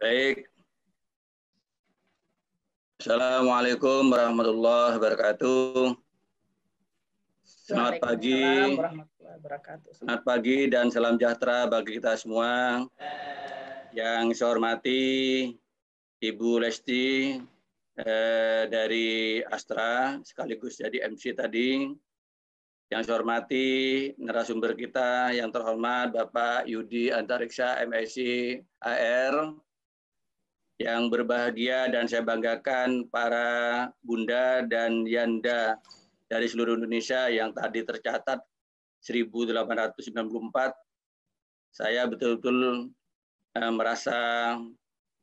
Baik. Assalamualaikum warahmatullahi wabarakatuh. Selamat pagi. Selamat pagi dan salam sejahtera bagi kita semua. Yang saya hormati Ibu Lesti dari Astra, sekaligus jadi MC tadi. Yang saya hormati narasumber kita yang terhormat Bapak Yudi Antariksa, MSc AR. Yang berbahagia dan saya banggakan para bunda dan yanda dari seluruh Indonesia yang tadi tercatat 1894. Saya betul-betul merasa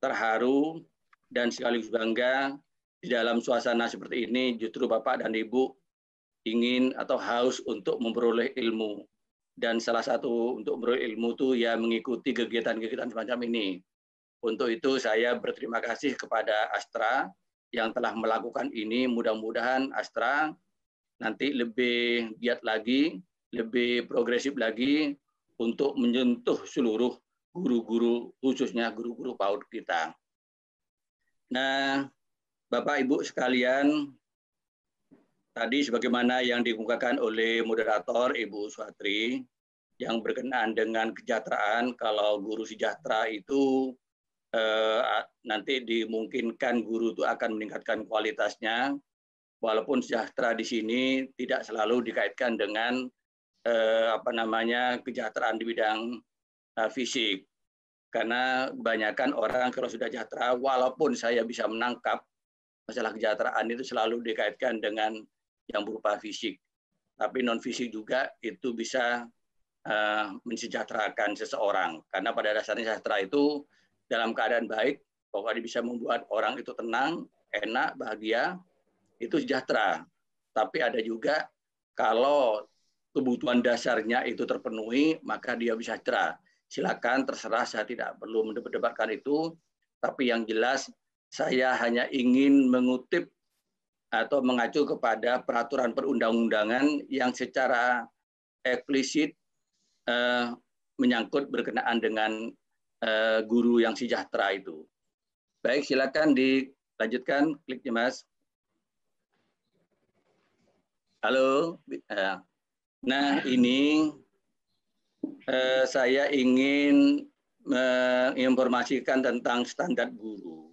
terharu dan sekaligus bangga di dalam suasana seperti ini. Justru Bapak dan Ibu ingin atau haus untuk memperoleh ilmu, dan salah satu untuk memperoleh ilmu itu ya mengikuti kegiatan-kegiatan semacam ini. Untuk itu saya berterima kasih kepada Astra yang telah melakukan ini. Mudah-mudahan Astra nanti lebih giat lagi, lebih progresif lagi untuk menyentuh seluruh guru-guru, khususnya guru-guru PAUD kita. Nah, Bapak Ibu sekalian, tadi sebagaimana yang dikemukakan oleh moderator Ibu Swatri, yang berkenaan dengan kesejahteraan, kalau guru sejahtera itu nanti dimungkinkan guru itu akan meningkatkan kualitasnya, walaupun sejahtera di sini tidak selalu dikaitkan dengan kesejahteraan di bidang fisik. Karena kebanyakan orang kalau sudah sejahtera, walaupun saya bisa menangkap masalah kesejahteraan itu selalu dikaitkan dengan yang berupa fisik, tapi non fisik juga itu bisa mensejahterakan seseorang. Karena pada dasarnya sejahtera itu dalam keadaan baik, pokoknya bisa membuat orang itu tenang, enak, bahagia, itu sejahtera. Tapi ada juga kalau kebutuhan dasarnya itu terpenuhi, maka dia bisa sejahtera. Silakan, terserah, saya tidak perlu mendebat-debatkan itu, tapi yang jelas saya hanya ingin mengutip atau mengacu kepada peraturan perundang-undangan yang secara eksplisit menyangkut berkenaan dengan guru yang sejahtera itu. Baik, silakan dilanjutkan, kliknya Mas. Halo. Nah, ini saya ingin menginformasikan tentang standar guru.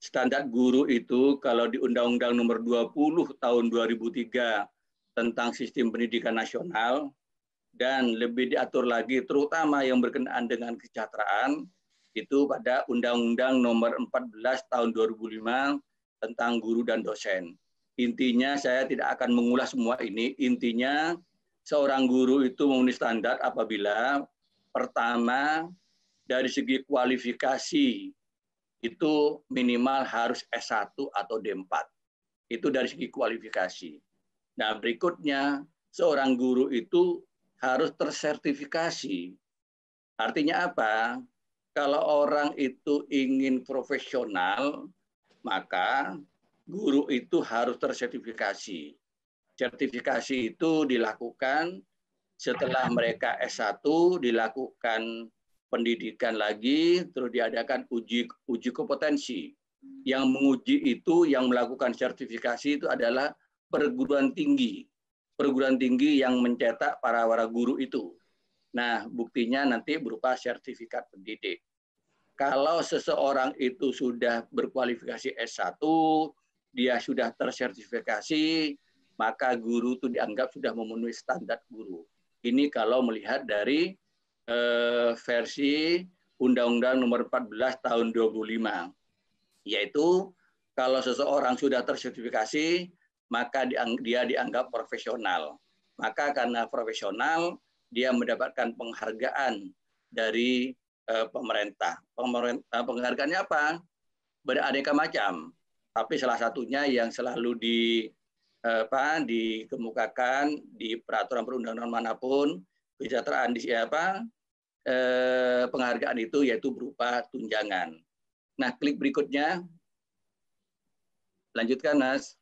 Standar guru itu kalau di Undang-Undang Nomor 20 Tahun 2003 tentang Sistem Pendidikan Nasional, dan lebih diatur lagi terutama yang berkenaan dengan kesejahteraan itu pada Undang-Undang Nomor 14 Tahun 2005 tentang guru dan dosen. Intinya saya tidak akan mengulas semua ini. Intinya seorang guru itu memenuhi standar apabila pertama dari segi kualifikasi itu minimal harus S1 atau D4. Itu dari segi kualifikasi. Nah, berikutnya seorang guru itu harus tersertifikasi. Artinya apa? Kalau orang itu ingin profesional, maka guru itu harus tersertifikasi. Sertifikasi itu dilakukan setelah mereka S1, dilakukan pendidikan lagi, terus diadakan uji kompetensi. Yang menguji itu, yang melakukan sertifikasi itu adalah perguruan tinggi. Perguruan tinggi yang mencetak para guru itu. Nah, buktinya nanti berupa sertifikat pendidik. Kalau seseorang itu sudah berkualifikasi S1, dia sudah tersertifikasi, maka guru itu dianggap sudah memenuhi standar guru. Ini kalau melihat dari versi Undang-Undang Nomor 14 Tahun 2005. Yaitu kalau seseorang sudah tersertifikasi, maka dia dianggap profesional. Maka karena profesional, dia mendapatkan penghargaan dari pemerintah. Penghargaannya apa? Beraneka macam. Tapi salah satunya yang selalu dikemukakan di peraturan perundangan manapun, kesejahteraan di penghargaan itu yaitu berupa tunjangan. Nah, klik berikutnya. Lanjutkan, Mas.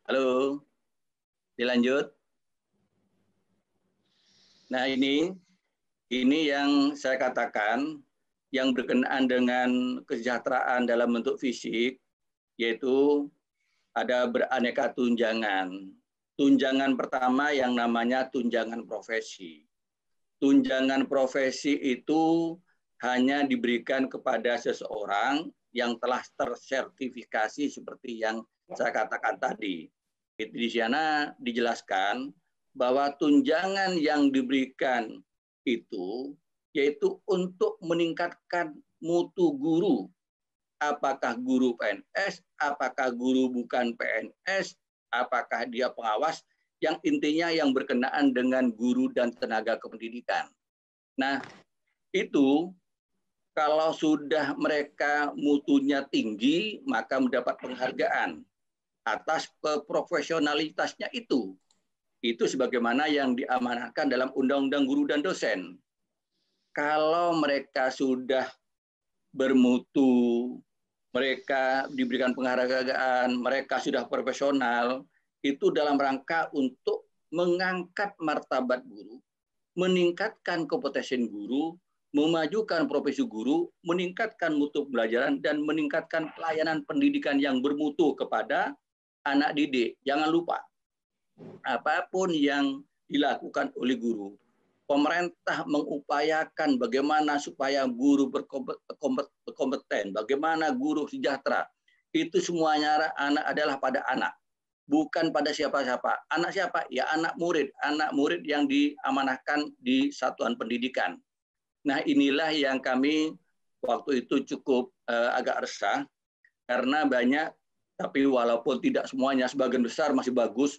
Halo. Dilanjut. Nah, ini yang saya katakan yang berkenaan dengan kesejahteraan dalam bentuk fisik, yaitu ada beraneka tunjangan. Tunjangan pertama yang namanya tunjangan profesi. Tunjangan profesi itu hanya diberikan kepada seseorang yang telah tersertifikasi seperti yang saya katakan tadi. Di sana dijelaskan bahwa tunjangan yang diberikan itu yaitu untuk meningkatkan mutu guru. Apakah guru PNS, apakah guru bukan PNS, apakah dia pengawas, yang intinya yang berkenaan dengan guru dan tenaga kependidikan. Nah, itu kalau sudah mereka mutunya tinggi, maka mendapat penghargaan atas profesionalitasnya itu. Itu sebagaimana yang diamanahkan dalam Undang-Undang Guru dan Dosen. Kalau mereka sudah bermutu, mereka diberikan penghargaan, mereka sudah profesional, itu dalam rangka untuk mengangkat martabat guru, meningkatkan kompetensi guru, memajukan profesi guru, meningkatkan mutu pembelajaran, dan meningkatkan pelayanan pendidikan yang bermutu kepada anak didik. Jangan lupa, apapun yang dilakukan oleh guru, pemerintah mengupayakan bagaimana supaya guru berkompeten, bagaimana guru sejahtera. Itu semuanya anak adalah pada anak, bukan pada siapa-siapa. Anak siapa? Ya anak murid yang diamanahkan di satuan pendidikan. Nah, inilah yang kami waktu itu cukup agak resah karena banyak, tapi walaupun tidak semuanya, sebagian besar masih bagus.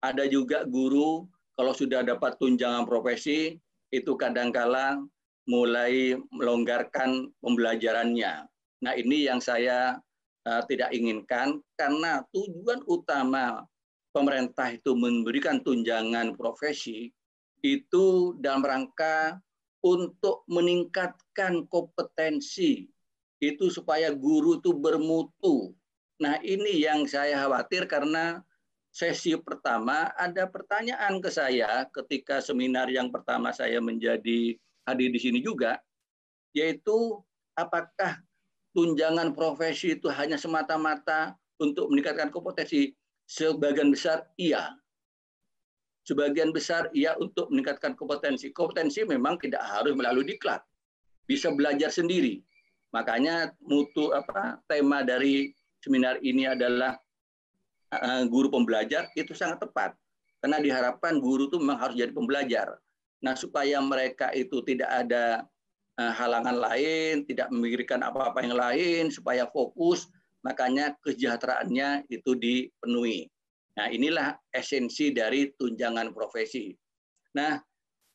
Ada juga guru kalau sudah dapat tunjangan profesi, itu kadangkala mulai melonggarkan pembelajarannya. Nah, ini yang saya tidak inginkan, karena tujuan utama pemerintah itu memberikan tunjangan profesi, itu dalam rangka untuk meningkatkan kompetensi, itu supaya guru itu bermutu. Nah, ini yang saya khawatir karena sesi pertama ada pertanyaan ke saya ketika seminar yang pertama saya menjadi hadir di sini juga, yaitu apakah tunjangan profesi itu hanya semata-mata untuk meningkatkan kompetensi? Sebagian besar iya. Sebagian besar iya untuk meningkatkan kompetensi. Kompetensi memang tidak harus melalui diklat. Bisa belajar sendiri. Makanya tema dari seminar ini adalah guru pembelajar, itu sangat tepat. Karena diharapkan guru itu memang harus jadi pembelajar. Nah, supaya mereka itu tidak ada halangan lain, tidak memikirkan apa-apa yang lain, supaya fokus, makanya kesejahteraannya itu dipenuhi. Nah, inilah esensi dari tunjangan profesi. Nah,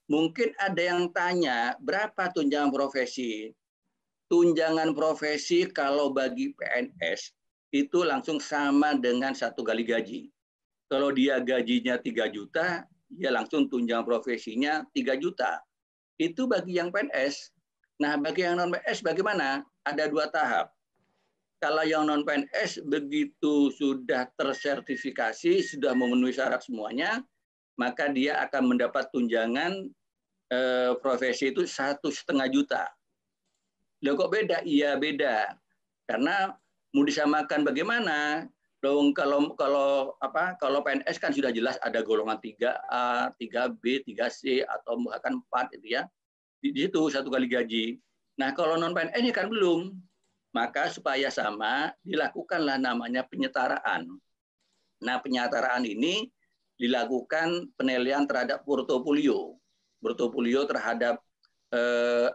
mungkin ada yang tanya, berapa tunjangan profesi? Tunjangan profesi kalau bagi PNS, itu langsung sama dengan 1 kali gaji. Kalau dia gajinya 3 juta, dia langsung tunjangan profesinya 3 juta. Itu bagi yang PNS. Nah, bagi yang non-PNS bagaimana? Ada 2 tahap. Kalau yang non-PNS begitu sudah tersertifikasi, sudah memenuhi syarat semuanya, maka dia akan mendapat tunjangan profesi itu 1,5 juta. Loh kok beda? Iya beda. Karena mau disamakan bagaimana? Dong kalau PNS kan sudah jelas ada golongan 3A, 3B, 3C atau bahkan 4 itu ya. Di situ 1 kali gaji. Nah, kalau non PNS ini kan belum. Maka supaya sama dilakukanlah namanya penyetaraan. Nah, penyetaraan ini dilakukan penilaian terhadap portofolio. Portofolio terhadap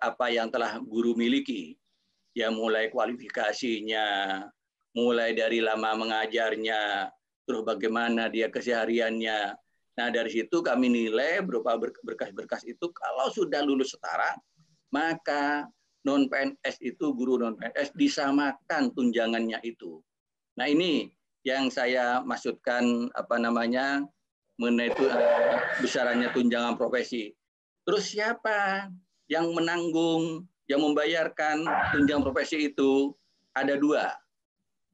apa yang telah guru miliki. Ya, mulai kualifikasinya, mulai dari lama mengajarnya, terus bagaimana dia kesehariannya. Nah, dari situ kami nilai berupa berkas-berkas itu, kalau sudah lulus setara, maka non-PNS itu, guru non-PNS disamakan tunjangannya itu. Nah, ini yang saya maksudkan mengenai besarannya tunjangan profesi. Terus siapa yang menanggung, yang membayarkan tunjangan profesi itu? Ada 2.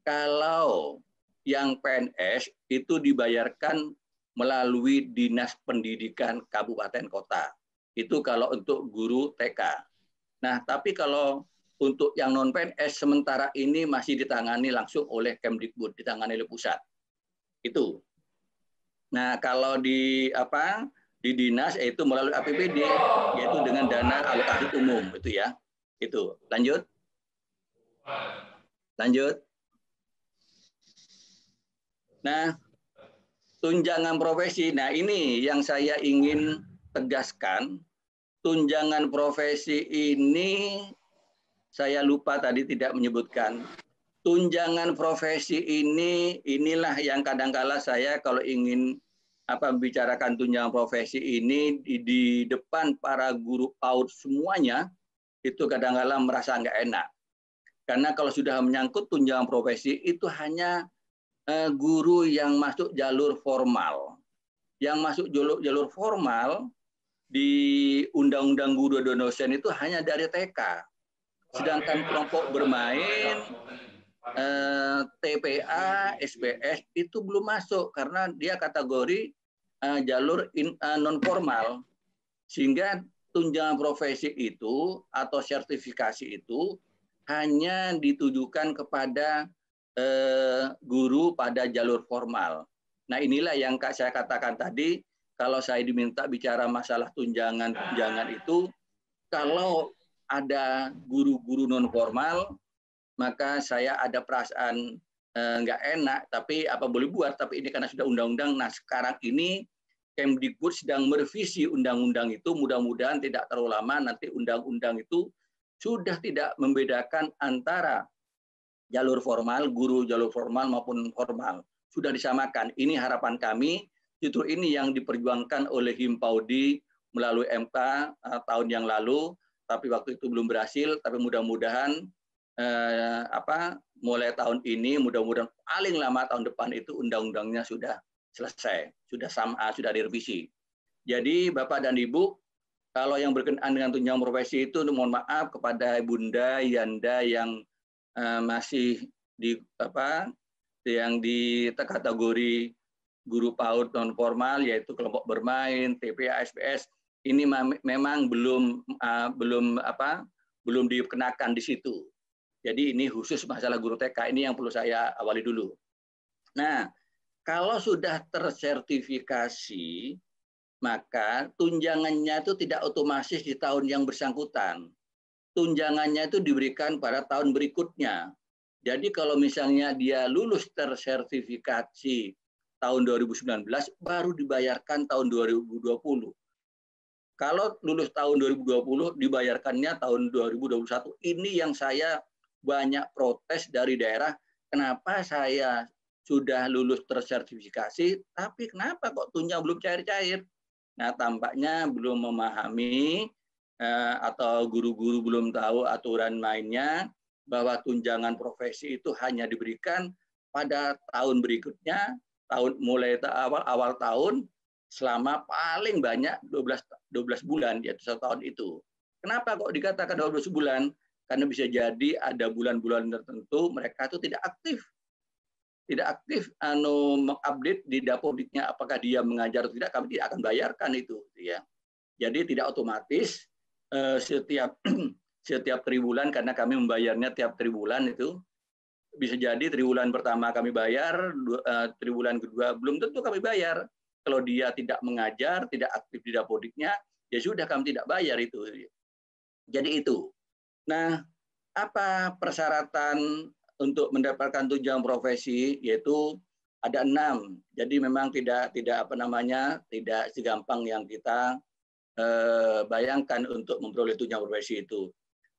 Kalau yang PNS itu dibayarkan melalui Dinas Pendidikan Kabupaten Kota. Itu kalau untuk guru TK. Nah, tapi kalau untuk yang non PNS sementara ini masih ditangani langsung oleh Kemdikbud, ditangani oleh pusat. Itu. Nah, kalau di dinas yaitu melalui APBD, yaitu dengan dana alokasi umum itu ya. Itu. Lanjut. Nah, tunjangan profesi. Nah, ini yang saya ingin tegaskan. Tunjangan profesi ini saya lupa tadi tidak menyebutkan. Tunjangan profesi inilah yang kadang-kala saya kalau ingin membicarakan tunjangan profesi ini di depan para guru PAUD semuanya, itu kadang-kala merasa nggak enak. Karena kalau sudah menyangkut tunjangan profesi itu hanya guru yang masuk jalur formal. Yang masuk jalur formal di Undang-Undang Guru dan Dosen itu hanya dari TK. Sedangkan kelompok bermain, TPA, SBS itu belum masuk karena dia kategori jalur non formal. Sehingga tunjangan profesi itu atau sertifikasi itu hanya ditujukan kepada guru pada jalur formal. Nah, inilah yang saya katakan tadi, kalau saya diminta bicara masalah tunjangan itu, kalau ada guru-guru non formal, maka saya ada perasaan nggak enak, tapi apa boleh buat, tapi ini karena sudah undang-undang. Nah, sekarang ini Kemdikbud sedang merevisi undang-undang itu, mudah-mudahan tidak terlalu lama nanti undang-undang itu sudah tidak membedakan antara jalur formal, guru jalur formal maupun formal. Sudah disamakan. Ini harapan kami, justru ini yang diperjuangkan oleh Himpaudi melalui MK tahun yang lalu, tapi waktu itu belum berhasil, tapi mudah-mudahan mulai tahun ini, mudah-mudahan paling lama tahun depan itu undang-undangnya sudah selesai, sudah direvisi. Jadi Bapak dan Ibu, kalau yang berkenaan dengan tunjangan profesi itu, mohon maaf kepada Bunda Yanda yang masih yang di kategori guru PAUD non formal, yaitu kelompok bermain, TPA, SPS, ini memang belum dikenakan di situ. Jadi ini khusus masalah guru TK, ini yang perlu saya awali dulu. Nah, kalau sudah tersertifikasi, maka tunjangannya itu tidak otomatis di tahun yang bersangkutan. Tunjangannya itu diberikan pada tahun berikutnya. Jadi kalau misalnya dia lulus tersertifikasi tahun 2019, baru dibayarkan tahun 2020. Kalau lulus tahun 2020, dibayarkannya tahun 2021. Ini yang saya banyak protes dari daerah, kenapa saya sudah lulus tersertifikasi, tapi kenapa kok tunjangan belum cair-cair? Nah, tampaknya belum memahami atau guru-guru belum tahu aturan mainnya, bahwa tunjangan profesi itu hanya diberikan pada tahun berikutnya, mulai awal tahun, selama paling banyak 12 bulan, yaitu 1 tahun itu. Kenapa kok dikatakan 12 bulan? Karena bisa jadi ada bulan-bulan tertentu mereka itu tidak aktif mengupdate di dapodiknya, apakah dia mengajar atau tidak, kami tidak akan bayarkan itu, ya. Jadi tidak otomatis setiap triwulan, karena kami membayarnya tiap triwulan itu. Bisa jadi triwulan pertama kami bayar, triwulan kedua belum tentu kami bayar. Kalau dia tidak mengajar, tidak aktif di dapodiknya, ya sudah kami tidak bayar itu. Jadi itu. Nah, apa persyaratan untuk mendapatkan tunjangan profesi? Yaitu ada 6. Jadi memang tidak segampang yang kita bayangkan untuk memperoleh tunjangan profesi itu.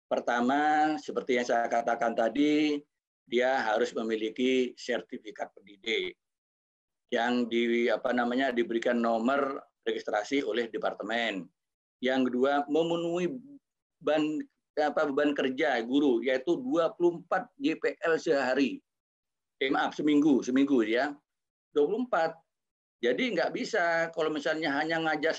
Pertama, seperti yang saya katakan tadi, dia harus memiliki sertifikat pendidik yang diberikan nomor registrasi oleh departemen. Yang kedua, memenuhi beban kerja guru, yaitu 24 GPL sehari. Seminggu ya. 24. Jadi nggak bisa kalau misalnya hanya ngajar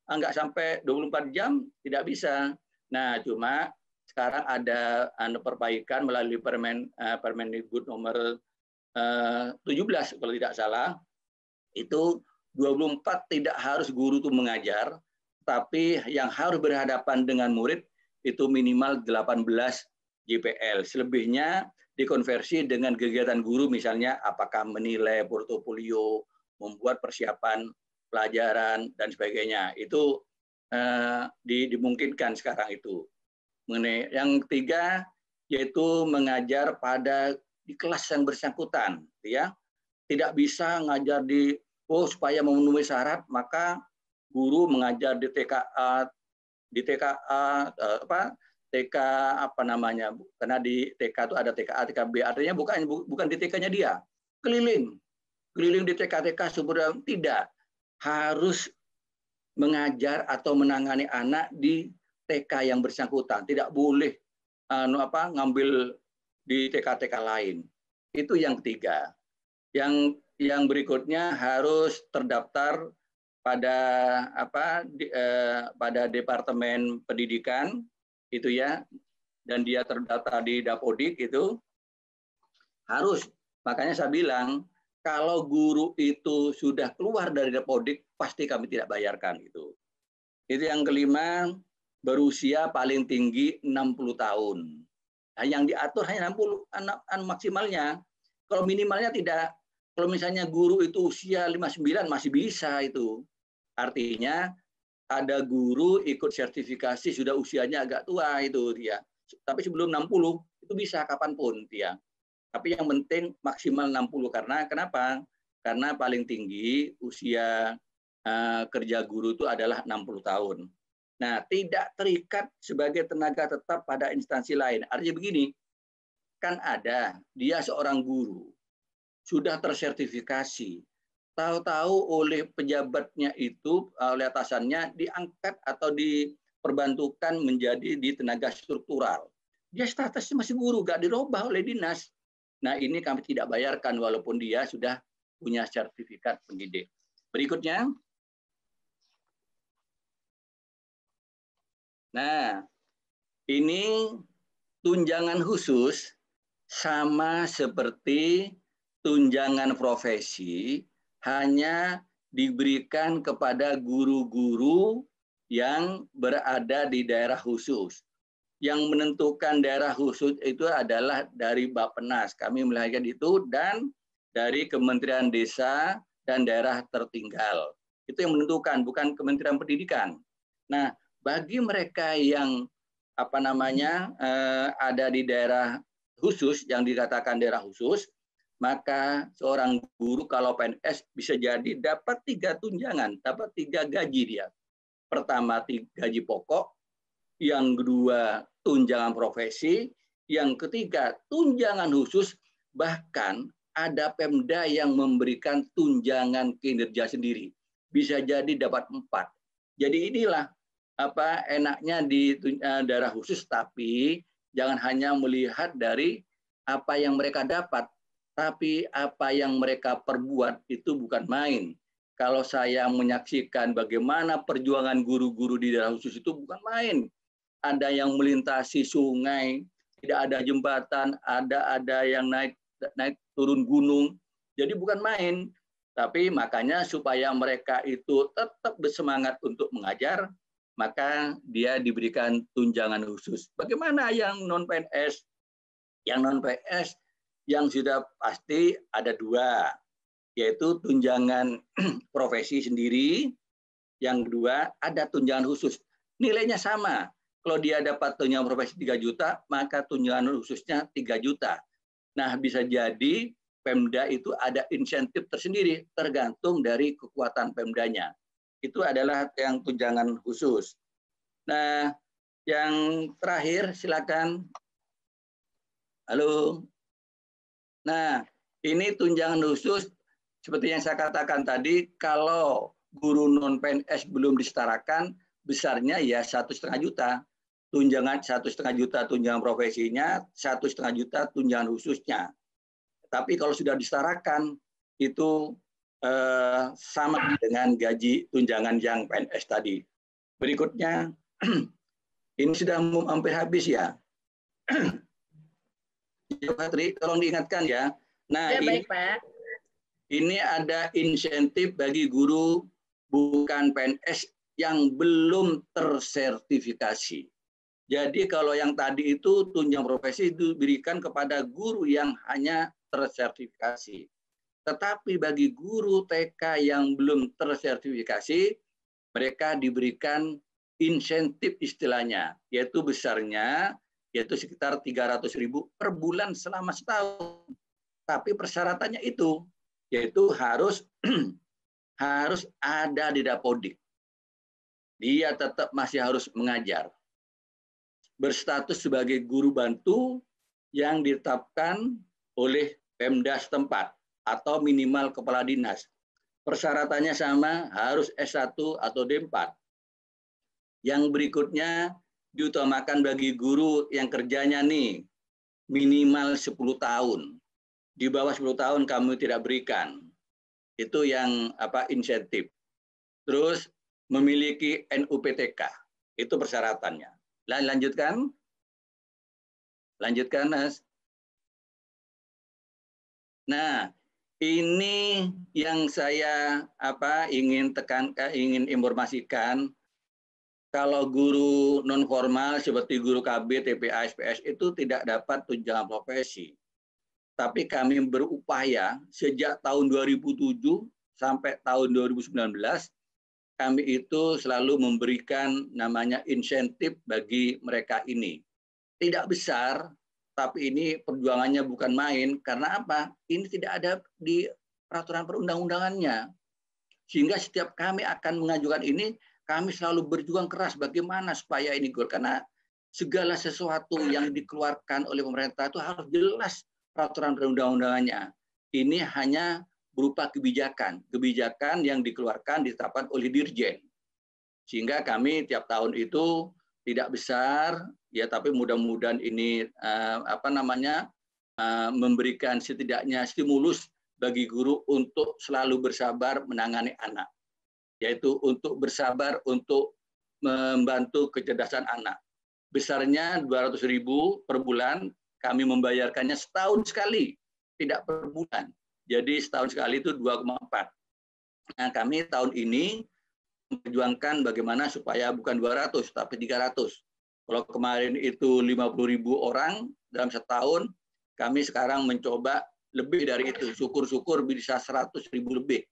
nggak sampai 24 jam, tidak bisa. Nah, cuma sekarang ada perbaikan melalui Permendikbud nomor 17 kalau tidak salah. Itu 24 tidak harus guru itu mengajar, tapi yang harus berhadapan dengan murid itu minimal 18 JPL. Selebihnya dikonversi dengan kegiatan guru, misalnya apakah menilai portofolio, membuat persiapan pelajaran, dan sebagainya. Itu dimungkinkan sekarang itu. Yang ketiga, yaitu mengajar di kelas yang bersangkutan. Ya. Tidak bisa ngajar supaya memenuhi syarat, maka guru mengajar di TKA, TK apa namanya? Karena di TK itu ada TKA, TKB. Artinya bukan di TK-nya dia. Keliling di TK-TK sebenarnya tidak harus mengajar atau menangani anak di TK yang bersangkutan. Tidak boleh ngambil di TK-TK lain. Itu yang ketiga. Yang berikutnya harus terdaftar pada pada Departemen Pendidikan itu ya, dan dia terdaftar di Dapodik itu harus. Makanya saya bilang kalau guru itu sudah keluar dari Dapodik pasti kami tidak bayarkan itu. Itu yang kelima, berusia paling tinggi 60 tahun. Nah, yang diatur hanya 60 maksimalnya. Kalau minimalnya tidak. Kalau misalnya guru itu usia 59 masih bisa itu. Artinya ada guru ikut sertifikasi sudah usianya agak tua itu dia. Tapi sebelum 60 itu bisa kapanpun dia. Tapi yang penting maksimal 60 karena kenapa? Karena paling tinggi usia kerja guru itu adalah 60 tahun. Nah, tidak terikat sebagai tenaga tetap pada instansi lain. Artinya begini, kan ada dia seorang guru sudah tersertifikasi, tahu-tahu oleh pejabatnya itu, oleh atasannya diangkat atau diperbantukan menjadi di tenaga struktural. Dia statusnya masih guru, nggak dirubah oleh dinas. Nah, ini kami tidak bayarkan walaupun dia sudah punya sertifikat pendidik. Berikutnya. Nah, ini tunjangan khusus sama seperti tunjangan profesi, hanya diberikan kepada guru-guru yang berada di daerah khusus. Yang menentukan daerah khusus itu adalah dari Bappenas, kami melahirkan itu, dan dari Kementerian Desa dan Daerah Tertinggal. Itu yang menentukan, bukan Kementerian Pendidikan. Nah, bagi mereka yang ada di daerah khusus, yang dikatakan daerah khusus, maka seorang guru kalau PNS bisa jadi dapat 3 tunjangan, dapat 3 gaji dia. Pertama gaji pokok, yang kedua tunjangan profesi, yang ketiga tunjangan khusus, bahkan ada Pemda yang memberikan tunjangan kinerja sendiri. Bisa jadi dapat 4. Jadi inilah enaknya di daerah khusus, tapi jangan hanya melihat dari apa yang mereka dapat, tapi apa yang mereka perbuat itu bukan main. Kalau saya menyaksikan bagaimana perjuangan guru-guru di daerah khusus itu bukan main. Ada yang melintasi sungai, tidak ada jembatan, ada yang naik turun gunung. Jadi bukan main. Tapi makanya supaya mereka itu tetap bersemangat untuk mengajar, maka dia diberikan tunjangan khusus. Bagaimana yang non-PNS? Yang non-PNS yang sudah pasti ada 2, yaitu tunjangan profesi sendiri, yang kedua ada tunjangan khusus. Nilainya sama. Kalau dia dapat tunjangan profesi 3 juta, maka tunjangan khususnya 3 juta. Nah, bisa jadi Pemda itu ada insentif tersendiri, tergantung dari kekuatan Pemdanya. Itu adalah yang tunjangan khusus. Nah, yang terakhir silakan. Halo. Nah, ini tunjangan khusus seperti yang saya katakan tadi, kalau guru non PNS belum disetarakan, besarnya ya 1,5 juta. Tunjangan 1,5 juta tunjangan profesinya, 1,5 juta tunjangan khususnya. Tapi kalau sudah disetarakan itu sama dengan gaji tunjangan yang PNS tadi. Berikutnya, ini sudah hampir habis ya. Patri, tolong diingatkan ya. Nah, ya, baik, Pak. Ini ada insentif bagi guru bukan PNS yang belum tersertifikasi. Jadi kalau yang tadi itu tunjangan profesi diberikan kepada guru yang hanya tersertifikasi. Tetapi bagi guru TK yang belum tersertifikasi, mereka diberikan insentif istilahnya, yaitu besarnya, yaitu sekitar 300.000 per bulan selama setahun. Tapi persyaratannya itu, yaitu harus harus ada di Dapodik. Dia tetap masih harus mengajar. Berstatus sebagai guru bantu yang ditetapkan oleh Pemda setempat atau minimal kepala dinas. Persyaratannya sama, harus S1 atau D4. Yang berikutnya diutamakan bagi guru yang kerjanya nih minimal 10 tahun. Di bawah 10 tahun kami tidak berikan. Itu yang insentif. Terus memiliki NUPTK. Itu persyaratannya. Lanjutkan. Lanjutkan, Mas. Nah, ini yang saya ingin informasikan. Kalau guru non formal seperti guru KB, TPA, SPS itu tidak dapat tunjangan profesi. Tapi kami berupaya sejak tahun 2007 sampai tahun 2019 kami itu selalu memberikan namanya insentif bagi mereka ini. Tidak besar, tapi ini perjuangannya bukan main. Karena apa? Ini tidak ada di peraturan perundang-undangannya. Sehingga setiap kami akan mengajukan ini, kami selalu berjuang keras bagaimana supaya ini goal. Karena segala sesuatu yang dikeluarkan oleh pemerintah itu harus jelas peraturan perundang-undangannya. Ini hanya berupa kebijakan yang dikeluarkan ditetapkan oleh Dirjen. Sehingga kami tiap tahun itu tidak besar, ya, tapi mudah-mudahan ini memberikan setidaknya stimulus bagi guru untuk selalu bersabar menangani anak, yaitu untuk bersabar untuk membantu kecerdasan anak. Besarnya 200.000 per bulan, kami membayarkannya setahun sekali, tidak per bulan. Jadi setahun sekali itu 2,4. Nah, kami tahun ini memperjuangkan bagaimana supaya bukan 200 tapi 300. Kalau kemarin itu 50.000 orang dalam setahun, kami sekarang mencoba lebih dari itu. Syukur-syukur bisa 100.000 lebih.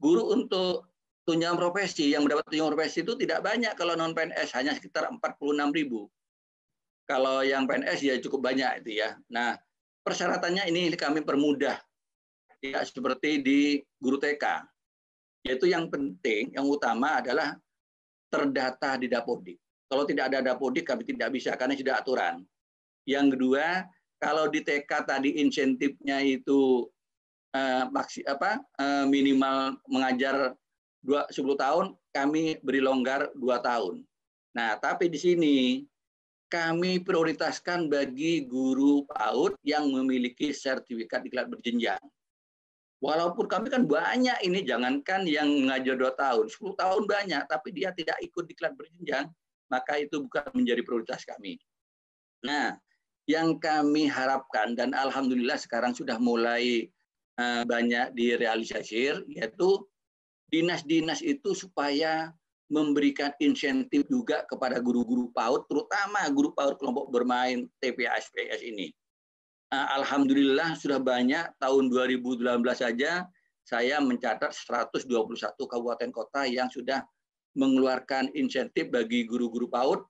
Guru untuk tunjangan profesi yang mendapat tunjangan profesi itu tidak banyak kalau non PNS, hanya sekitar 46.000. Kalau yang PNS ya cukup banyak itu ya. Nah, persyaratannya ini kami permudah, tidak seperti di guru TK. Yaitu yang penting, yang utama adalah terdata di Dapodik. Kalau tidak ada Dapodik, kami tidak bisa, karena sudah aturan. Yang kedua, kalau di TK tadi insentifnya itu minimal mengajar 10 tahun, kami beri longgar 2 tahun. Nah, tapi di sini kami prioritaskan bagi guru PAUD yang memiliki sertifikat diklat berjenjang. Walaupun kami kan banyak ini, jangankan yang mengajar 2 tahun, 10 tahun banyak, tapi dia tidak ikut diklat berjenjang, maka itu bukan menjadi prioritas kami. Nah, yang kami harapkan, dan alhamdulillah sekarang sudah mulai banyak direalisasi, yaitu dinas-dinas itu supaya memberikan insentif juga kepada guru-guru PAUD, terutama guru PAUD kelompok bermain TPA SPS ini. Alhamdulillah sudah banyak, tahun 2019 saja saya mencatat 121 kabupaten kota yang sudah mengeluarkan insentif bagi guru-guru PAUD.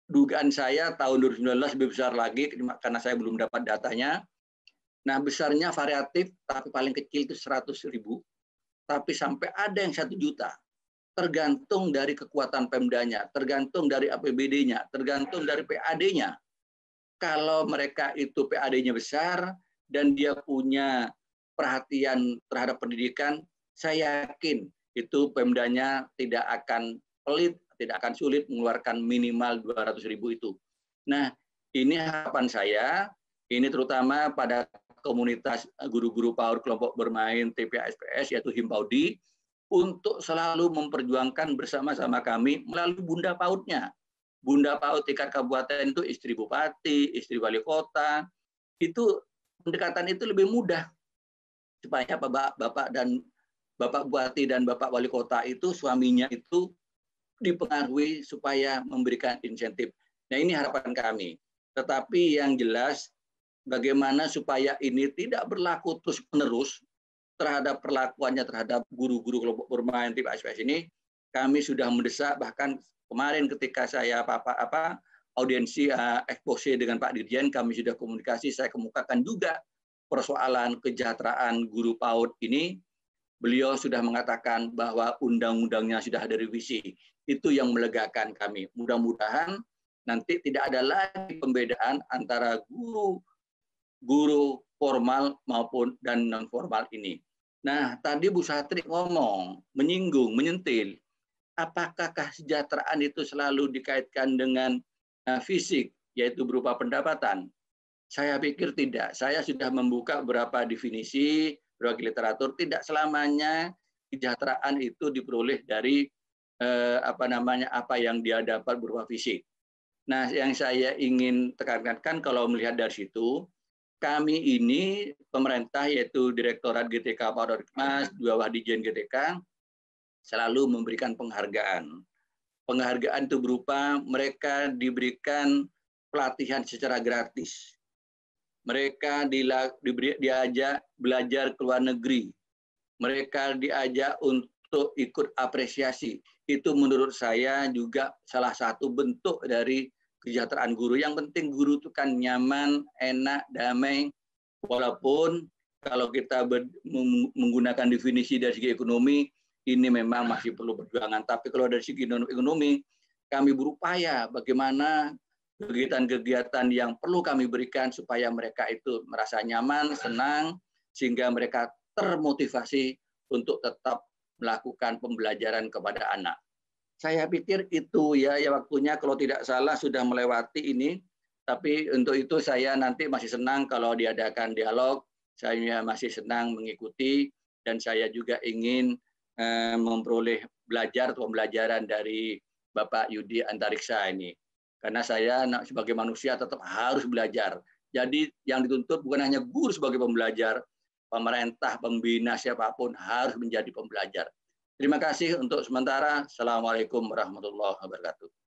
Dugaan saya tahun 2019 lebih besar lagi karena saya belum dapat datanya. Nah, besarnya variatif, tapi paling kecil itu 100.000, tapi sampai ada yang 1 juta. Tergantung dari kekuatan Pemdanya, tergantung dari APBD-nya, tergantung dari PAD-nya. Kalau mereka itu PAD-nya besar dan dia punya perhatian terhadap pendidikan, saya yakin itu Pemdanya tidak akan pelit, tidak akan sulit mengeluarkan minimal 200.000 itu. Nah, ini harapan saya, ini terutama pada komunitas guru-guru PAUD kelompok bermain TPA SPS, yaitu Himpaudi, untuk selalu memperjuangkan bersama-sama kami melalui Bunda PAUD-nya. Bunda PAUD tingkat kabupaten itu istri bupati, istri wali kota, itu pendekatan itu lebih mudah supaya Bapak bupati dan Bapak wali kota itu suaminya itu dipengaruhi supaya memberikan insentif. Nah, ini harapan kami. Tetapi yang jelas bagaimana supaya ini tidak berlaku terus-menerus terhadap perlakuannya terhadap guru-guru kelompok bermain tip SPS ini, kami sudah mendesak. Bahkan kemarin ketika saya audiensi expose dengan Pak Dirjen, kami sudah komunikasi, saya kemukakan juga persoalan kesejahteraan guru PAUD ini. Beliau sudah mengatakan bahwa undang-undangnya sudah ada revisi. Itu yang melegakan kami. Mudah-mudahan nanti tidak ada lagi pembedaan antara guru formal maupun dan non formal ini. Nah, tadi Bu Satri ngomong, menyinggung, menyentil, apakah kesejahteraan itu selalu dikaitkan dengan fisik, yaitu berupa pendapatan? Saya pikir tidak. Saya sudah membuka beberapa definisi, beberapa literatur. Tidak selamanya kesejahteraan itu diperoleh dari apa yang dia dapat berupa fisik. Nah, yang saya ingin tekankan kalau melihat dari situ, kami ini pemerintah yaitu Direktorat GTK Paudorikmas, bawah Dijen GTK selalu memberikan penghargaan. Penghargaan itu berupa mereka diberikan pelatihan secara gratis. Mereka diajak belajar ke luar negeri. Mereka diajak untuk ikut apresiasi. Itu menurut saya juga salah satu bentuk dari kesejahteraan guru. Yang penting guru itu kan nyaman, enak, damai. Walaupun kalau kita menggunakan definisi dari segi ekonomi, ini memang masih perlu perjuangan. Tapi kalau dari segi ekonomi, kami berupaya bagaimana kegiatan-kegiatan yang perlu kami berikan supaya mereka itu merasa nyaman, senang, sehingga mereka termotivasi untuk tetap melakukan pembelajaran kepada anak. Saya pikir itu ya waktunya, kalau tidak salah sudah melewati ini, tapi untuk itu saya nanti masih senang kalau diadakan dialog, saya masih senang mengikuti, dan saya juga ingin memperoleh pembelajaran dari Bapak Yudi Antariksa ini. Karena saya sebagai manusia tetap harus belajar. Jadi yang dituntut bukan hanya guru sebagai pembelajar, pemerintah, pembina, siapapun harus menjadi pembelajar. Terima kasih untuk sementara. Assalamualaikum warahmatullahi wabarakatuh.